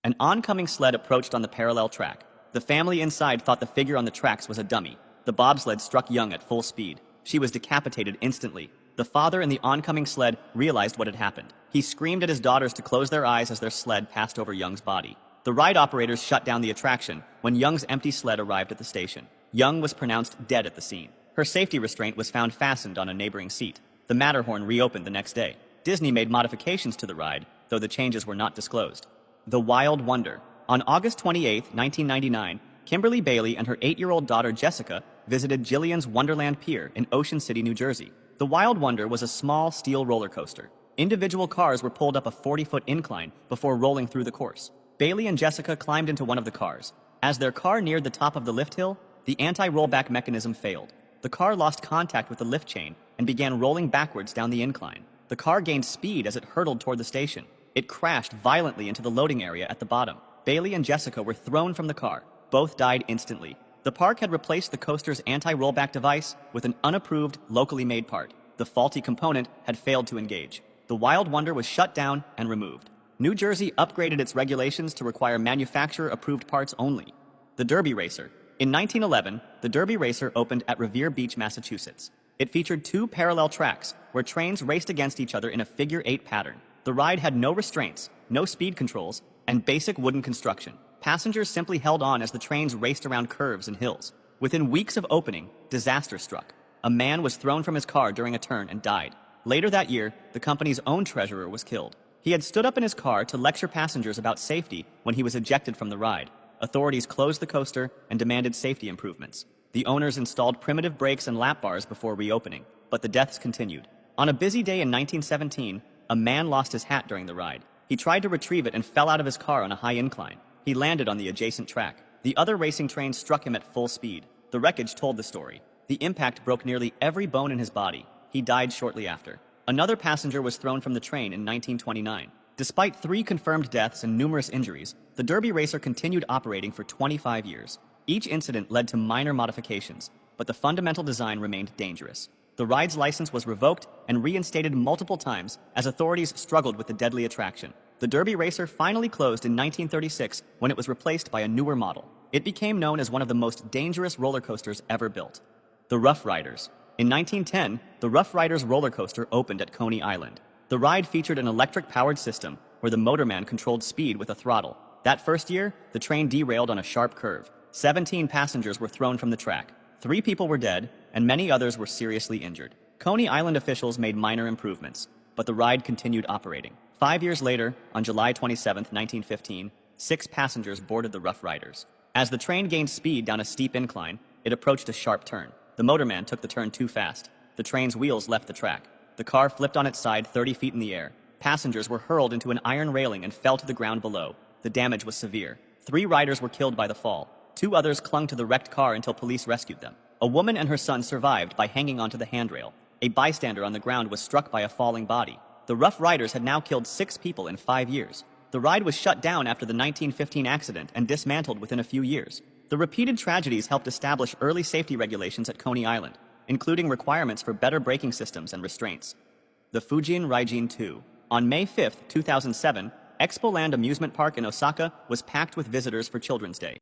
An oncoming sled approached on the parallel track. The family inside thought the figure on the tracks was a dummy. The bobsled struck Young at full speed. She was decapitated instantly. The father in the oncoming sled realized what had happened. He screamed at his daughters to close their eyes as their sled passed over Young's body. The ride operators shut down the attraction when Young's empty sled arrived at the station. Young was pronounced dead at the scene. Her safety restraint was found fastened on a neighboring seat. The Matterhorn reopened the next day. Disney made modifications to the ride, though the changes were not disclosed. The Wild Wonder. On August 28, 1999, Kimberly Bailey and her 8-year-old daughter Jessica visited Jillian's Wonderland Pier in Ocean City, New Jersey. The Wild Wonder was a small steel roller coaster. Individual cars were pulled up a 40-foot incline before rolling through the course. Bailey and Jessica climbed into one of the cars. As their car neared the top of the lift hill, the anti-rollback mechanism failed. The car lost contact with the lift chain and began rolling backwards down the incline. The car gained speed as it hurtled toward the station. It crashed violently into the loading area at the bottom. Bailey and Jessica were thrown from the car. Both died instantly. The park had replaced the coaster's anti-rollback device with an unapproved, locally made part. The faulty component had failed to engage. The Wild Wonder was shut down and removed. New Jersey upgraded its regulations to require manufacturer-approved parts only. The Derby Racer. In 1911, the Derby Racer opened at Revere Beach, Massachusetts. It featured 2 parallel tracks where trains raced against each other in a figure-8 pattern. The ride had no restraints, no speed controls, and basic wooden construction. Passengers simply held on as the trains raced around curves and hills. Within weeks of opening, disaster struck. A man was thrown from his car during a turn and died. Later that year, the company's own treasurer was killed. He had stood up in his car to lecture passengers about safety when he was ejected from the ride. Authorities closed the coaster and demanded safety improvements. The owners installed primitive brakes and lap bars before reopening, but the deaths continued. On a busy day in 1917, a man lost his hat during the ride. He tried to retrieve it and fell out of his car on a high incline. He landed on the adjacent track. The other racing trains struck him at full speed. The wreckage told the story. The impact broke nearly every bone in his body. He died shortly after. Another passenger was thrown from the train in 1929. Despite 3 confirmed deaths and numerous injuries, the Derby Racer continued operating for 25 years. Each incident led to minor modifications, but the fundamental design remained dangerous. The ride's license was revoked and reinstated multiple times as authorities struggled with the deadly attraction. The Derby Racer finally closed in 1936 when it was replaced by a newer model. It became known as one of the most dangerous roller coasters ever built. The Rough Riders. In 1910, the Rough Riders roller coaster opened at Coney Island. The ride featured an electric-powered system where the motorman controlled speed with a throttle. That first year, the train derailed on a sharp curve. 17 passengers were thrown from the track. 3 people were dead, and many others were seriously injured. Coney Island officials made minor improvements, but the ride continued operating. 5 years later, on July 27, 1915, 6 passengers boarded the Rough Riders. As the train gained speed down a steep incline, it approached a sharp turn. The motorman took the turn too fast. The train's wheels left the track. The car flipped on its side 30 feet in the air. Passengers were hurled into an iron railing and fell to the ground below. The damage was severe. 3 riders were killed by the fall. 2 others clung to the wrecked car until police rescued them. A woman and her son survived by hanging onto the handrail. A bystander on the ground was struck by a falling body. The Rough Riders had now killed 6 people in 5 years. The ride was shut down after the 1915 accident and dismantled within a few years. The repeated tragedies helped establish early safety regulations at Coney Island, including requirements for better braking systems and restraints. The Fujin Raijin 2. On May 5, 2007, Expo Land Amusement Park in Osaka was packed with visitors for Children's Day.